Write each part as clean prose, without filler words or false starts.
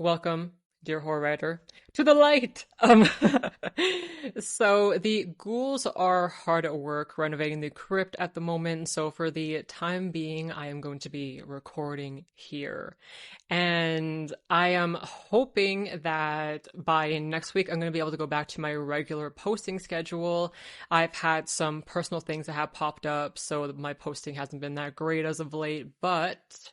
Welcome, dear horror writer, to the light. So the ghouls are hard at work renovating the crypt at the moment. So for the time being, I am going to be recording here. And I am hoping that by next week, I'm going to be able to go back to my regular posting schedule. I've had some personal things that have popped up, so my posting hasn't been that great as of late, but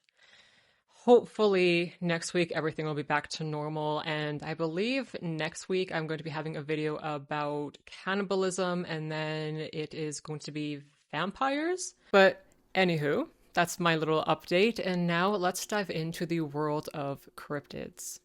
hopefully next week everything will be back to normal. And I believe next week I'm going to be having a video about cannibalism, and then it is going to be vampires. But anywho, that's my little update, and now let's dive into the world of cryptids.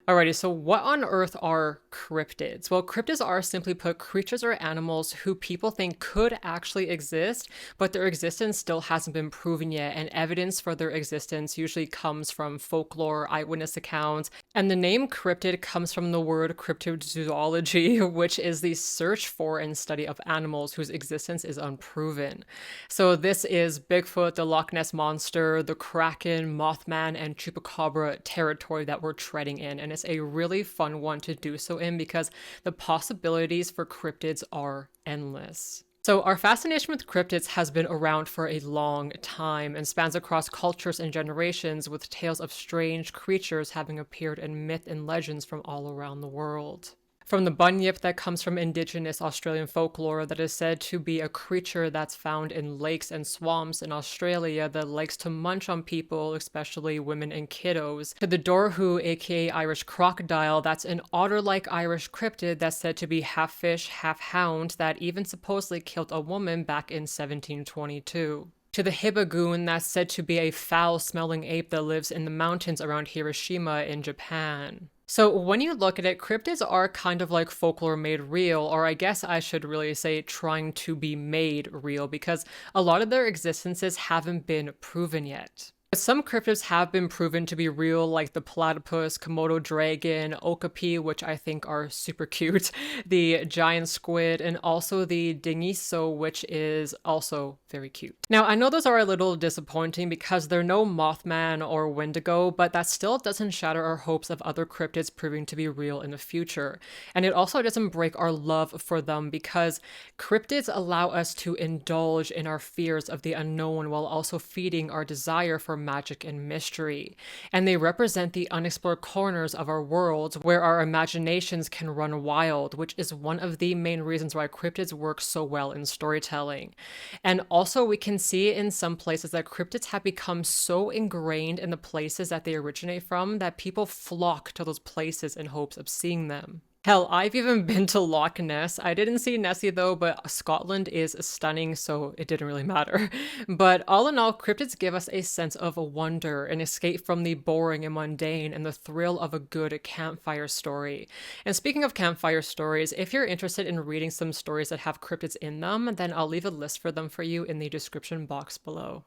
Alrighty, so what on earth are cryptids? Well, cryptids are, simply put, creatures or animals who people think could actually exist, but their existence still hasn't been proven yet, and evidence for their existence usually comes from folklore, eyewitness accounts, and the name cryptid comes from the word cryptozoology, which is the search for and study of animals whose existence is unproven. So this is Bigfoot, the Loch Ness Monster, the Kraken, Mothman, and Chupacabra territory that we're treading in, and it's a really fun one to do so in because the possibilities for cryptids are endless. So our fascination with cryptids has been around for a long time and spans across cultures and generations, with tales of strange creatures having appeared in myth and legends from all around the world. From the bunyip that comes from indigenous Australian folklore that is said to be a creature that's found in lakes and swamps in Australia that likes to munch on people, especially women and kiddos, to the Dorhu, aka Irish crocodile, that's an otter-like Irish cryptid that's said to be half fish, half hound, that even supposedly killed a woman back in 1722. To the hibagoon that's said to be a foul-smelling ape that lives in the mountains around Hiroshima in Japan. So when you look at it, cryptids are kind of like folklore made real, or I guess I should really say trying to be made real, because a lot of their existences haven't been proven yet. But some cryptids have been proven to be real, like the platypus, Komodo dragon, okapi, which I think are super cute, the giant squid, and also the dingiso, which is also very cute. Now, I know those are a little disappointing because they're no Mothman or Wendigo, but that still doesn't shatter our hopes of other cryptids proving to be real in the future. And it also doesn't break our love for them, because cryptids allow us to indulge in our fears of the unknown while also feeding our desire for magic and mystery. And they represent the unexplored corners of our worlds where our imaginations can run wild, which is one of the main reasons why cryptids work so well in storytelling. And also, we can see in some places that cryptids have become so ingrained in the places that they originate from that people flock to those places in hopes of seeing them. Hell, I've even been to Loch Ness. I didn't see Nessie though, but Scotland is stunning, so it didn't really matter. But all in all, cryptids give us a sense of wonder, an escape from the boring and mundane, and the thrill of a good campfire story. And speaking of campfire stories, if you're interested in reading some stories that have cryptids in them, then I'll leave a list for them for you in the description box below.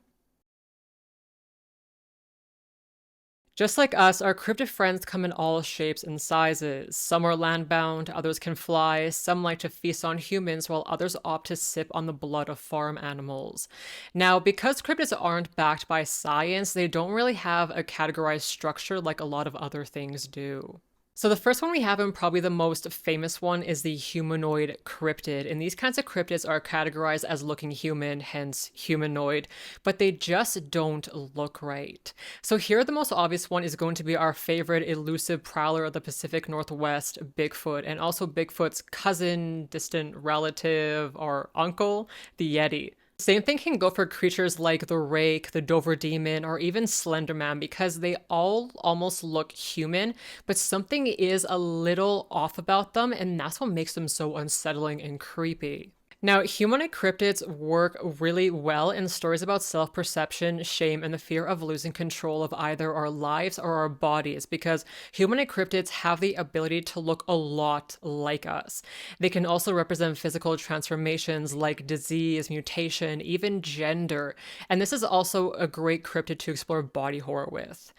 Just like us, our cryptid friends come in all shapes and sizes. Some are landbound, others can fly, some like to feast on humans, while others opt to sip on the blood of farm animals. Now, because cryptids aren't backed by science, they don't really have a categorized structure like a lot of other things do. So the first one we have, and probably the most famous one, is the humanoid cryptid. And these kinds of cryptids are categorized as looking human, hence humanoid, but they just don't look right. So here the most obvious one is going to be our favorite elusive prowler of the Pacific Northwest, Bigfoot, and also Bigfoot's cousin, distant relative, or uncle, the Yeti. Same thing can go for creatures like the Rake, the Dover Demon, or even Slenderman, because they all almost look human, but something is a little off about them, and that's what makes them so unsettling and creepy. Now, humanoid cryptids work really well in stories about self-perception, shame, and the fear of losing control of either our lives or our bodies, because humanoid cryptids have the ability to look a lot like us. They can also represent physical transformations like disease, mutation, even gender, and this is also a great cryptid to explore body horror with.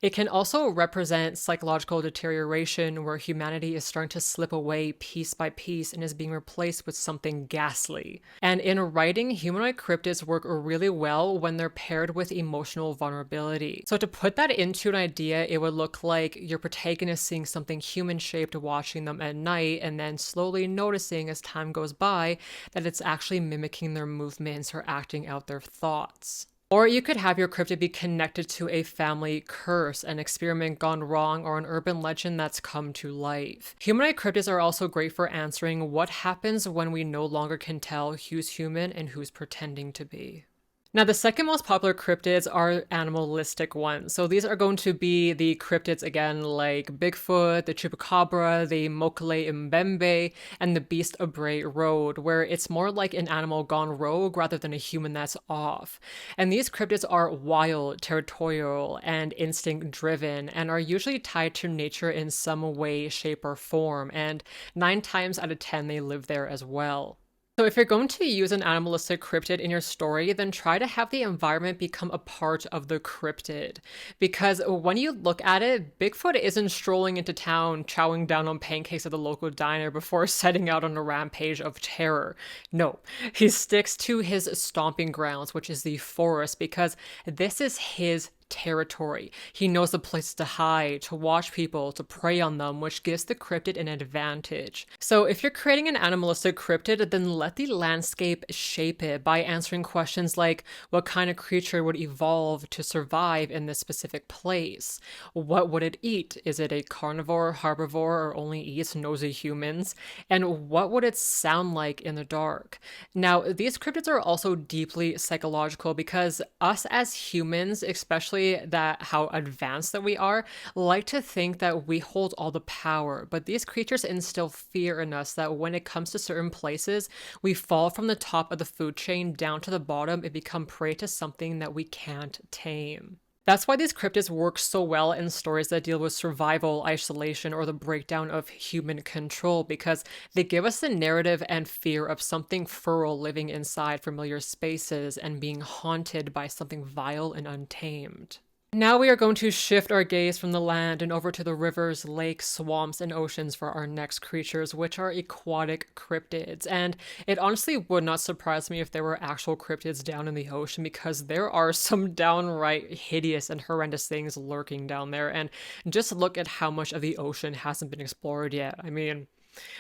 It can also represent psychological deterioration, where humanity is starting to slip away piece by piece and is being replaced with something ghastly ghastly. And in writing, humanoid cryptids work really well when they're paired with emotional vulnerability. So to put that into an idea, it would look like your protagonist seeing something human-shaped watching them at night and then slowly noticing as time goes by that it's actually mimicking their movements or acting out their thoughts. Or you could have your cryptid be connected to a family curse, an experiment gone wrong, or an urban legend that's come to life. Humanoid cryptids are also great for answering what happens when we no longer can tell who's human and who's pretending to be. Now, the second most popular cryptids are animalistic ones. So these are going to be the cryptids again, like Bigfoot, the Chupacabra, the Mokele Mbembe, and the Beast of Bray Road, where it's more like an animal gone rogue rather than a human that's off. And these cryptids are wild, territorial, and instinct-driven, and are usually tied to nature in some way, shape, or form, and 9 times out of 10 they live there as well. So if you're going to use an animalistic cryptid in your story, then try to have the environment become a part of the cryptid. Because when you look at it, Bigfoot isn't strolling into town, chowing down on pancakes at the local diner before setting out on a rampage of terror. No, he sticks to his stomping grounds, which is the forest, because this is his territory. He knows the places to hide, to watch people, to prey on them, which gives the cryptid an advantage. So if you're creating an animalistic cryptid, then let the landscape shape it by answering questions like, what kind of creature would evolve to survive in this specific place? What would it eat? Is it a carnivore, herbivore, or only eats nosy humans? And what would it sound like in the dark? Now, these cryptids are also deeply psychological because us as humans, especially that how advanced that we are, like to think that we hold all the power, but these creatures instill fear in us that when it comes to certain places, we fall from the top of the food chain down to the bottom and become prey to something that we can't tame. That's why these cryptids work so well in stories that deal with survival, isolation, or the breakdown of human control, because they give us the narrative and fear of something feral living inside familiar spaces and being haunted by something vile and untamed. Now we are going to shift our gaze from the land and over to the rivers, lakes, swamps, and oceans for our next creatures, which are aquatic cryptids. And it honestly would not surprise me if there were actual cryptids down in the ocean, because there are some downright hideous and horrendous things lurking down there. And just look at how much of the ocean hasn't been explored yet. I mean,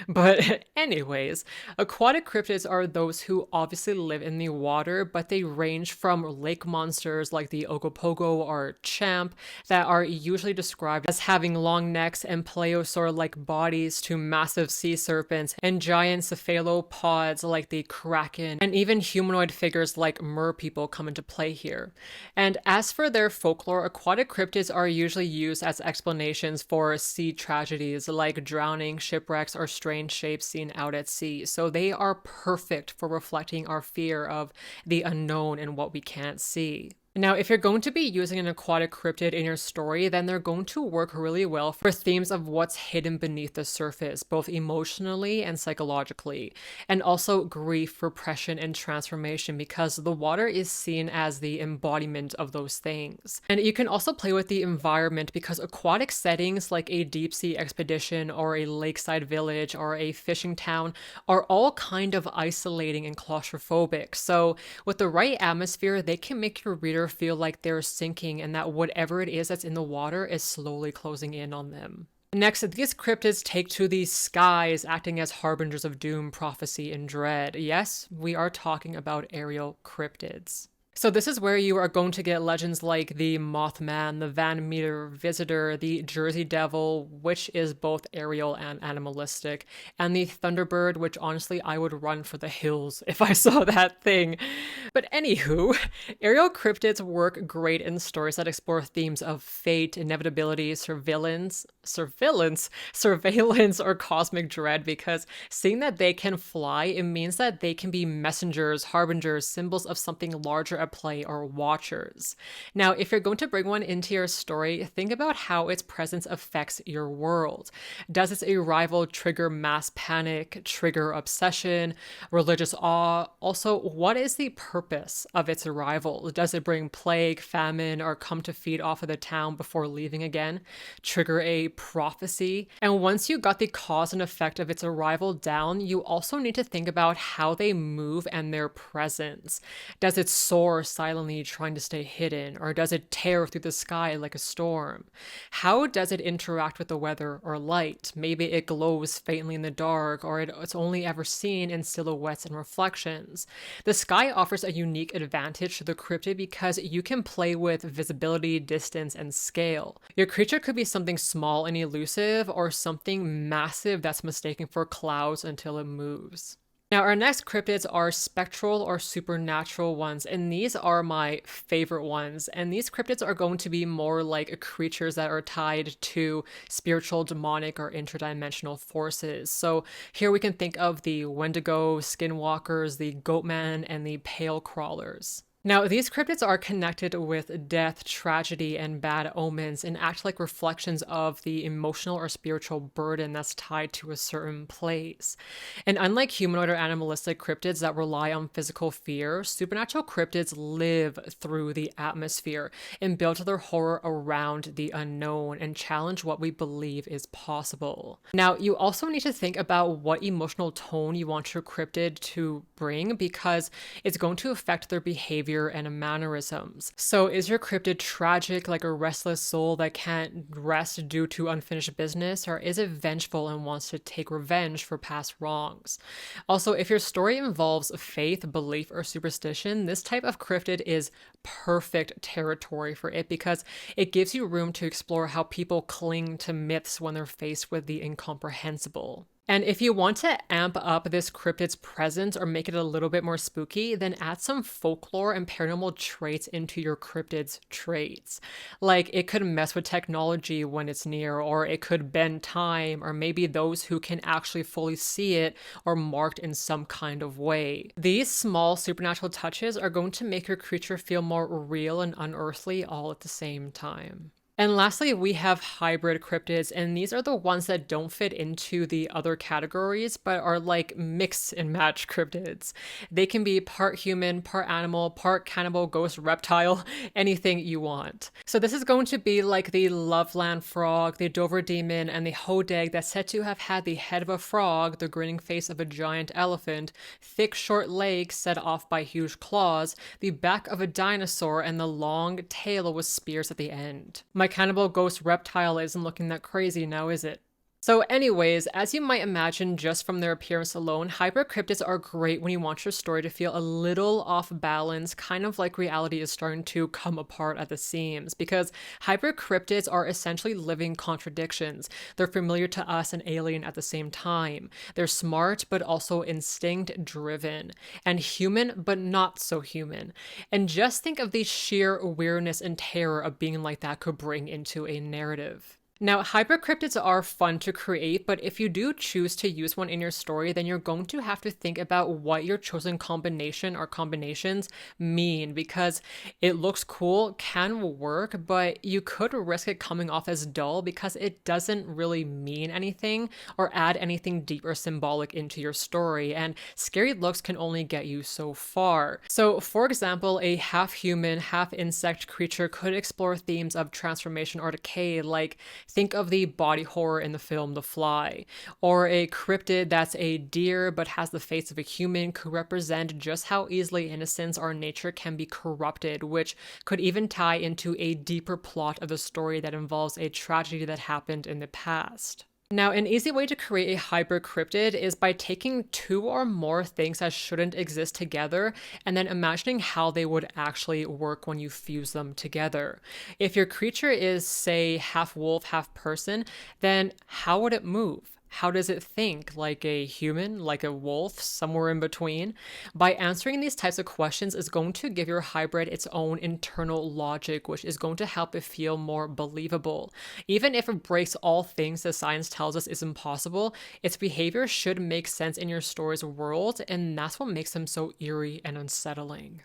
but anyways, aquatic cryptids are those who obviously live in the water, but they range from lake monsters like the Ogopogo or Champ that are usually described as having long necks and plesiosaur-like bodies to massive sea serpents and giant cephalopods like the Kraken, and even humanoid figures like merpeople come into play here. And as for their folklore, aquatic cryptids are usually used as explanations for sea tragedies like drowning, shipwrecks, or strange shapes seen out at sea. So they are perfect for reflecting our fear of the unknown and what we can't see. Now, if you're going to be using an aquatic cryptid in your story, then they're going to work really well for themes of what's hidden beneath the surface, both emotionally and psychologically, and also grief, repression, and transformation, because the water is seen as the embodiment of those things. And you can also play with the environment, because aquatic settings like a deep sea expedition or a lakeside village or a fishing town are all kind of isolating and claustrophobic. So with the right atmosphere, they can make your reader feel like they're sinking and that whatever it is that's in the water is slowly closing in on them. Next, these cryptids take to the skies, acting as harbingers of doom, prophecy, and dread. Yes, we are talking about aerial cryptids. So this is where you are going to get legends like the Mothman, the Van Meter Visitor, the Jersey Devil, which is both aerial and animalistic, and the Thunderbird, which honestly I would run for the hills if I saw that thing. But anywho, aerial cryptids work great in stories that explore themes of fate, inevitability, surveillance, or cosmic dread, because seeing that they can fly, it means that they can be messengers, harbingers, symbols of something larger at play, or watchers. Now, if you're going to bring one into your story, think about how its presence affects your world. Does its arrival trigger mass panic, trigger obsession, religious awe? Also, what is the purpose of its arrival? Does it bring plague, famine, or come to feed off of the town before leaving again? Trigger a prophecy. And once you got the cause and effect of its arrival down, you also need to think about how they move and their presence. Does it soar silently trying to stay hidden, or does it tear through the sky like a storm? How does it interact with the weather or light? Maybe it glows faintly in the dark, or it's only ever seen in silhouettes and reflections. The sky offers a unique advantage to the cryptid because you can play with visibility, distance, and scale. Your creature could be something small and elusive, or something massive that's mistaken for clouds until it moves. Now, our next cryptids are spectral or supernatural ones, and these are my favorite ones. And these cryptids are going to be more like creatures that are tied to spiritual, demonic, or interdimensional forces. So here we can think of the Wendigo, Skinwalkers, the Goatman, and the Pale Crawlers. Now, these cryptids are connected with death, tragedy, and bad omens, and act like reflections of the emotional or spiritual burden that's tied to a certain place. And unlike humanoid or animalistic cryptids that rely on physical fear, supernatural cryptids live through the atmosphere and build their horror around the unknown and challenge what we believe is possible. Now, you also need to think about what emotional tone you want your cryptid to bring, because it's going to affect their behavior and mannerisms. So is your cryptid tragic, like a restless soul that can't rest due to unfinished business, or is it vengeful and wants to take revenge for past wrongs? Also, if your story involves faith, belief, or superstition, this type of cryptid is perfect territory for it because it gives you room to explore how people cling to myths when they're faced with the incomprehensible. And if you want to amp up this cryptid's presence or make it a little bit more spooky, then add some folklore and paranormal traits into your cryptid's traits. Like, it could mess with technology when it's near, or it could bend time, or maybe those who can actually fully see it are marked in some kind of way. These small supernatural touches are going to make your creature feel more real and unearthly all at the same time. And lastly, we have hybrid cryptids, and these are the ones that don't fit into the other categories, but are like mix and match cryptids. They can be part human, part animal, part cannibal, ghost, reptile, anything you want. So this is going to be like the Loveland frog, the Dover demon, and the Hodag that's said to have had the head of a frog, the grinning face of a giant elephant, thick short legs set off by huge claws, the back of a dinosaur, and the long tail with spears at the end. My cannibal ghost reptile isn't looking that crazy now, is it? So anyways, as you might imagine just from their appearance alone, hybrid cryptids are great when you want your story to feel a little off balance, kind of like reality is starting to come apart at the seams, because hybrid cryptids are essentially living contradictions. They're familiar to us and alien at the same time. They're smart, but also instinct driven, and human, but not so human. And just think of the sheer weirdness and terror of being like that could bring into a narrative. Now, hybrid cryptids are fun to create, but if you do choose to use one in your story, then you're going to have to think about what your chosen combination or combinations mean, because it looks cool, can work, but you could risk it coming off as dull because it doesn't really mean anything or add anything deep or symbolic into your story, and scary looks can only get you so far. So, for example, a half-human, half-insect creature could explore themes of transformation or decay, like think of the body horror in the film The Fly. Or a cryptid that's a deer but has the face of a human could represent just how easily innocence or nature can be corrupted, which could even tie into a deeper plot of the story that involves a tragedy that happened in the past. Now, an easy way to create a hybrid cryptid is by taking two or more things that shouldn't exist together and then imagining how they would actually work when you fuse them together. If your creature is, say, half wolf, half person, then how would it move? How does it think? Like a human? Like a wolf? Somewhere in between? By answering these types of questions is going to give your hybrid its own internal logic, which is going to help it feel more believable. Even if it breaks all things that science tells us is impossible, its behavior should make sense in your story's world, and that's what makes them so eerie and unsettling.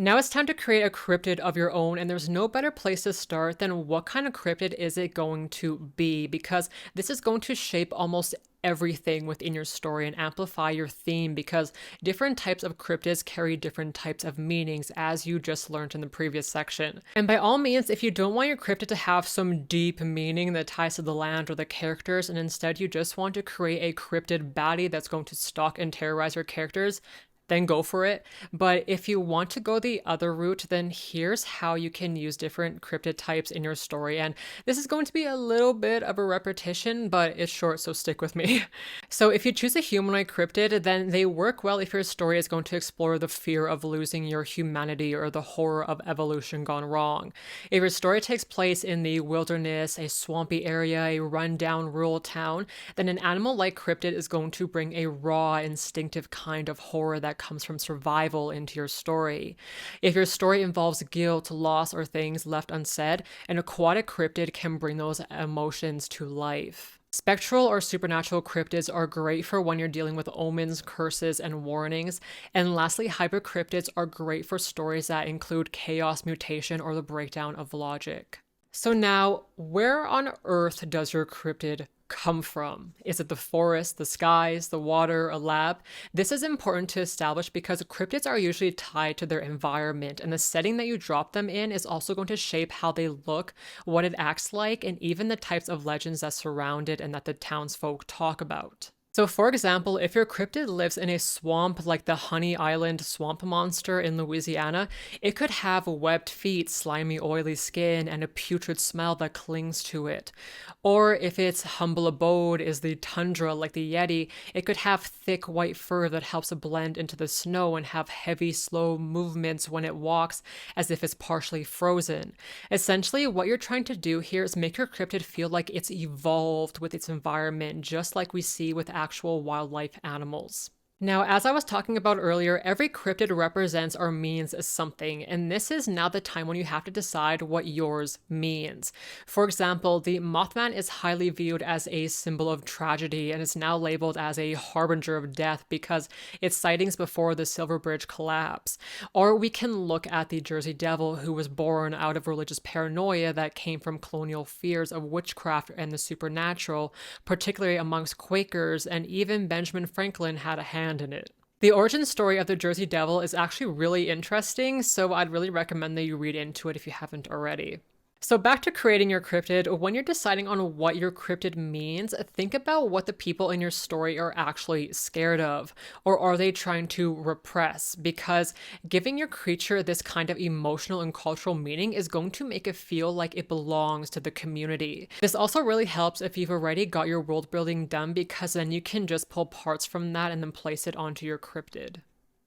Now it's time to create a cryptid of your own, and there's no better place to start than what kind of cryptid is it going to be, because this is going to shape almost everything within your story and amplify your theme, because different types of cryptids carry different types of meanings, as you just learned in the previous section. And by all means, if you don't want your cryptid to have some deep meaning that ties to the land or the characters, and instead you just want to create a cryptid baddie that's going to stalk and terrorize your characters, then go for it. But if you want to go the other route, then here's how you can use different cryptid types in your story. And this is going to be a little bit of a repetition, but it's short, so stick with me. So if you choose a humanoid cryptid, then they work well if your story is going to explore the fear of losing your humanity or the horror of evolution gone wrong. If your story takes place in the wilderness, a swampy area, a rundown rural town, then an animal-like cryptid is going to bring a raw, instinctive kind of horror that comes from survival into your story. If your story involves guilt, loss, or things left unsaid, an aquatic cryptid can bring those emotions to life. Spectral or supernatural cryptids are great for when you're dealing with omens, curses, and warnings. And lastly, hybrid cryptids are great for stories that include chaos, mutation, or the breakdown of logic. So now, where on earth does your cryptid come from? Is it the forest, the skies, the water, a lab? This is important to establish because cryptids are usually tied to their environment, and the setting that you drop them in is also going to shape how they look, what it acts like, and even the types of legends that surround it and that the townsfolk talk about. So for example, if your cryptid lives in a swamp like the Honey Island swamp monster in Louisiana, it could have webbed feet, slimy oily skin, and a putrid smell that clings to it. Or if its humble abode is the tundra like the Yeti, it could have thick white fur that helps it blend into the snow and have heavy, slow movements when it walks as if it's partially frozen. Essentially, what you're trying to do here is make your cryptid feel like it's evolved with its environment, just like we see with actual wildlife animals. Now, as I was talking about earlier, every cryptid represents or means something, and this is now the time when you have to decide what yours means. For example, the Mothman is highly viewed as a symbol of tragedy and is now labeled as a harbinger of death because its sightings before the Silver Bridge collapse. Or we can look at the Jersey Devil, who was born out of religious paranoia that came from colonial fears of witchcraft and the supernatural, particularly amongst Quakers, and even Benjamin Franklin had a hand in it. The origin story of the Jersey Devil is actually really interesting, so I'd really recommend that you read into it if you haven't already. So back to creating your cryptid, when you're deciding on what your cryptid means, think about what the people in your story are actually scared of, or are they trying to repress? Because giving your creature this kind of emotional and cultural meaning is going to make it feel like it belongs to the community. This also really helps if you've already got your world building done, because then you can just pull parts from that and then place it onto your cryptid.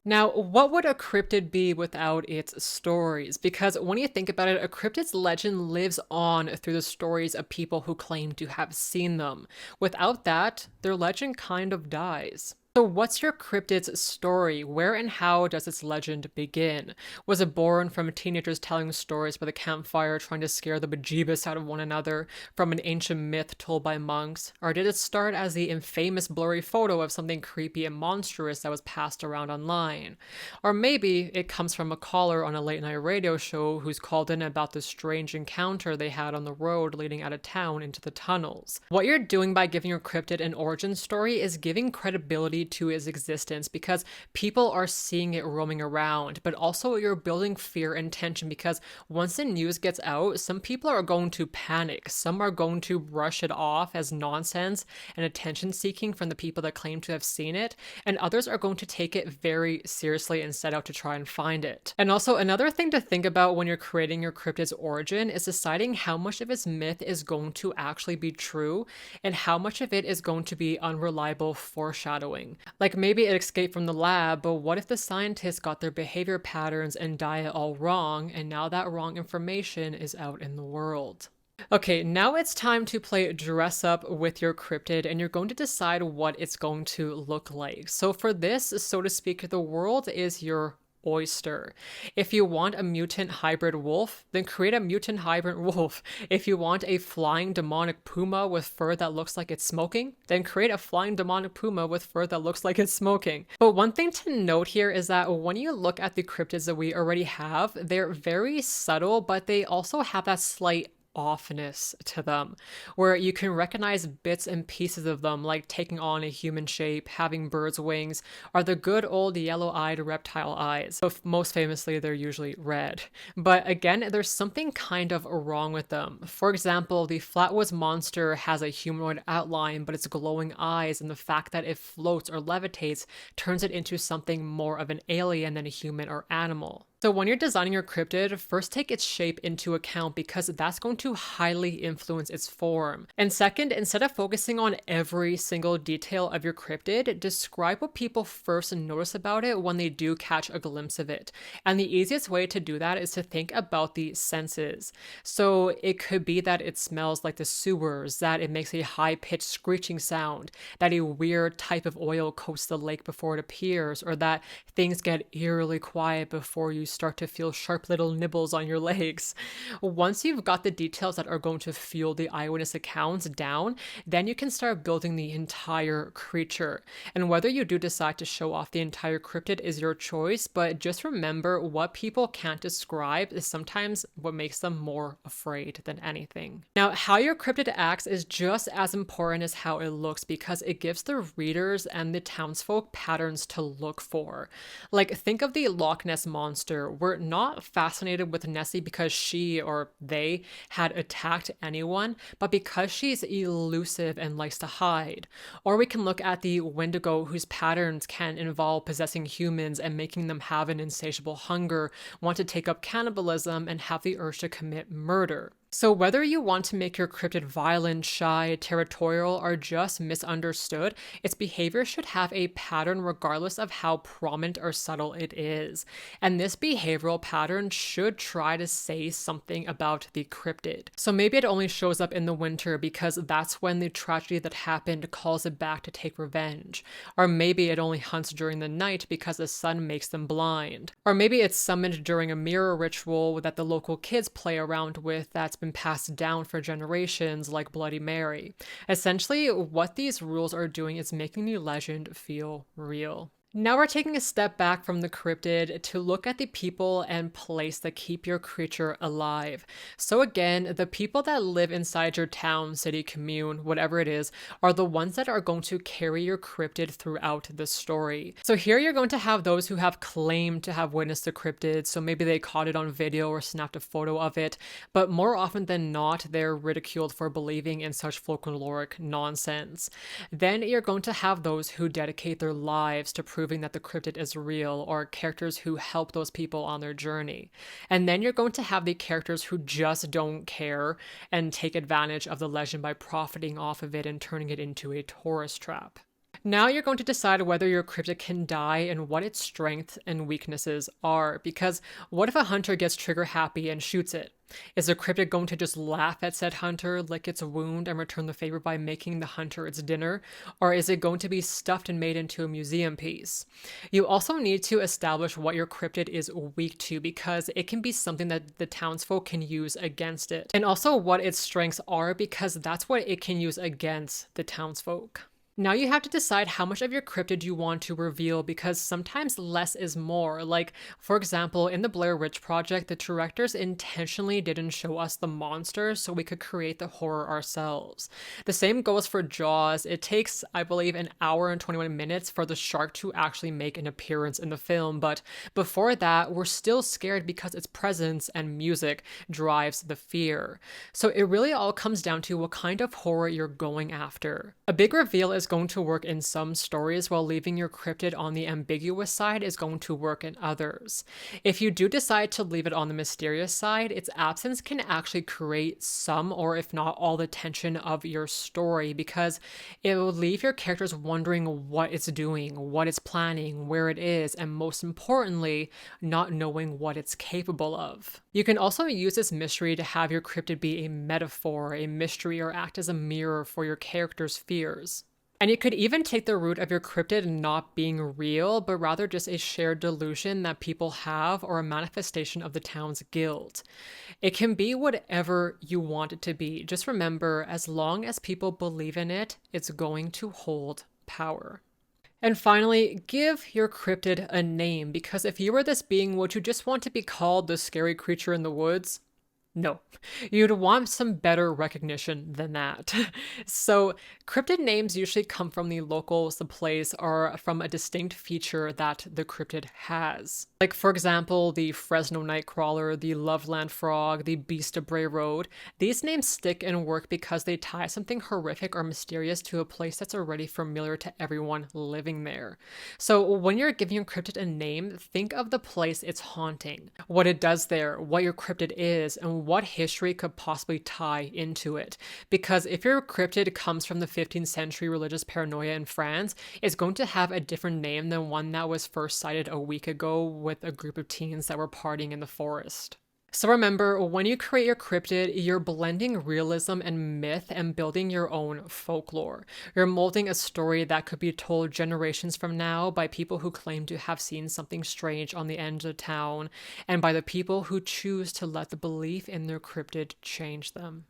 Now, what would a cryptid be without its stories? Because when you think about it, a cryptid's legend lives on through the stories of people who claim to have seen them. Without that, their legend kind of dies. So what's your cryptid's story? Where and how does its legend begin? Was it born from teenagers telling stories by the campfire trying to scare the bejeebus out of one another, from an ancient myth told by monks? Or did it start as the infamous blurry photo of something creepy and monstrous that was passed around online? Or maybe it comes from a caller on a late night radio show who's called in about the strange encounter they had on the road leading out of town into the tunnels. What you're doing by giving your cryptid an origin story is giving credibility to its existence, because people are seeing it roaming around, but also you're building fear and tension, because once the news gets out, some people are going to panic. Some are going to brush it off as nonsense and attention seeking from the people that claim to have seen it, and others are going to take it very seriously and set out to try and find it. And also, another thing to think about when you're creating your cryptid's origin is deciding how much of its myth is going to actually be true and how much of it is going to be unreliable foreshadowing. Like, maybe it escaped from the lab, but what if the scientists got their behavior patterns and diet all wrong, and now that wrong information is out in the world? Okay, now it's time to play dress up with your cryptid, and you're going to decide what it's going to look like. So for this, so to speak, the world is your oyster. If you want a mutant hybrid wolf, then create a mutant hybrid wolf. If you want a flying demonic puma with fur that looks like it's smoking, then create a flying demonic puma with fur that looks like it's smoking. But one thing to note here is that when you look at the cryptids that we already have, they're very subtle, but they also have that slight offness to them, where you can recognize bits and pieces of them, like taking on a human shape, having bird's wings, or the good old yellow-eyed reptile eyes. So most famously, they're usually red. But again, there's something kind of wrong with them. For example, the Flatwoods monster has a humanoid outline, but its glowing eyes and the fact that it floats or levitates turns it into something more of an alien than a human or animal. So when you're designing your cryptid, first take its shape into account because that's going to highly influence its form. And second, instead of focusing on every single detail of your cryptid, describe what people first notice about it when they do catch a glimpse of it. And the easiest way to do that is to think about the senses. So it could be that it smells like the sewers, that it makes a high-pitched screeching sound, that a weird type of oil coats the lake before it appears, or that things get eerily quiet before you start to feel sharp little nibbles on your legs. Once you've got the details that are going to fuel the eyewitness accounts down, then you can start building the entire creature. And whether you do decide to show off the entire cryptid is your choice, but just remember what people can't describe is sometimes what makes them more afraid than anything. Now, how your cryptid acts is just as important as how it looks because it gives the readers and the townsfolk patterns to look for. Like, think of the Loch Ness monster. We're not fascinated with Nessie because she or they had attacked anyone, but because she's elusive and likes to hide. Or we can look at the Wendigo, whose patterns can involve possessing humans and making them have an insatiable hunger, want to take up cannibalism, and have the urge to commit murder. So whether you want to make your cryptid violent, shy, territorial, or just misunderstood, its behavior should have a pattern regardless of how prominent or subtle it is. And this behavioral pattern should try to say something about the cryptid. So maybe it only shows up in the winter because that's when the tragedy that happened calls it back to take revenge. Or maybe it only hunts during the night because the sun makes them blind. Or maybe it's summoned during a mirror ritual that the local kids play around with that's been passed down for generations, like Bloody Mary. Essentially, what these rules are doing is making the legend feel real. Now we're taking a step back from the cryptid to look at the people and place that keep your creature alive. So again, the people that live inside your town, city, commune, whatever it is, are the ones that are going to carry your cryptid throughout the story. So here you're going to have those who have claimed to have witnessed the cryptid, so maybe they caught it on video or snapped a photo of it, but more often than not, they're ridiculed for believing in such folkloric nonsense. Then you're going to have those who dedicate their lives to proving that the cryptid is real, or characters who help those people on their journey. And then you're going to have the characters who just don't care and take advantage of the legend by profiting off of it and turning it into a tourist trap. Now you're going to decide whether your cryptid can die and what its strengths and weaknesses are, because what if a hunter gets trigger happy and shoots it? Is the cryptid going to just laugh at said hunter, lick its wound, and return the favor by making the hunter its dinner? Or is it going to be stuffed and made into a museum piece? You also need to establish what your cryptid is weak to, because it can be something that the townsfolk can use against it. And also what its strengths are, because that's what it can use against the townsfolk. Now you have to decide how much of your cryptid you want to reveal, because sometimes less is more. Like, for example, in the Blair Witch Project, the directors intentionally didn't show us the monster so we could create the horror ourselves. The same goes for Jaws. It takes, I believe, an hour and 21 minutes for the shark to actually make an appearance in the film, but before that, we're still scared because its presence and music drives the fear. So it really all comes down to what kind of horror you're going after. A big reveal is going to work in some stories, while leaving your cryptid on the ambiguous side is going to work in others. If you do decide to leave it on the mysterious side, its absence can actually create some, or if not all, the tension of your story, because it will leave your characters wondering what it's doing, what it's planning, where it is, and most importantly, not knowing what it's capable of. You can also use this mystery to have your cryptid be a metaphor, a mystery, or act as a mirror for your character's fears. And it could even take the root of your cryptid not being real, but rather just a shared delusion that people have or a manifestation of the town's guilt. It can be whatever you want it to be. Just remember, as long as people believe in it, it's going to hold power. And finally, give your cryptid a name, because if you were this being, would you just want to be called the scary creature in the woods? No, you'd want some better recognition than that. So, cryptid names usually come from the locals, the place, or from a distinct feature that the cryptid has. Like, for example, the Fresno Nightcrawler, the Loveland Frog, the Beast of Bray Road. These names stick and work because they tie something horrific or mysterious to a place that's already familiar to everyone living there. So, when you're giving your cryptid a name, think of the place it's haunting, what it does there, what your cryptid is, and what history could possibly tie into it. Because if your cryptid comes from the 15th century religious paranoia in France, it's going to have a different name than one that was first sighted a week ago with a group of teens that were partying in the forest. So remember, when you create your cryptid, you're blending realism and myth and building your own folklore. You're molding a story that could be told generations from now by people who claim to have seen something strange on the edge of town, and by the people who choose to let the belief in their cryptid change them.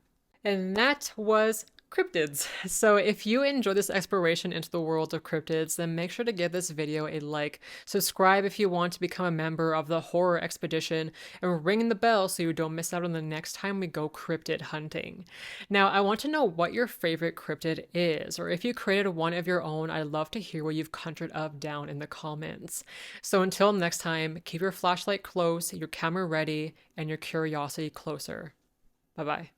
And that was cryptids. So if you enjoy this exploration into the world of cryptids, then make sure to give this video a like, subscribe if you want to become a member of the horror expedition, and ring the bell so you don't miss out on the next time we go cryptid hunting. Now, I want to know what your favorite cryptid is, or if you created one of your own, I'd love to hear what you've conjured up down in the comments. So until next time, keep your flashlight close, your camera ready, and your curiosity closer. Bye-bye.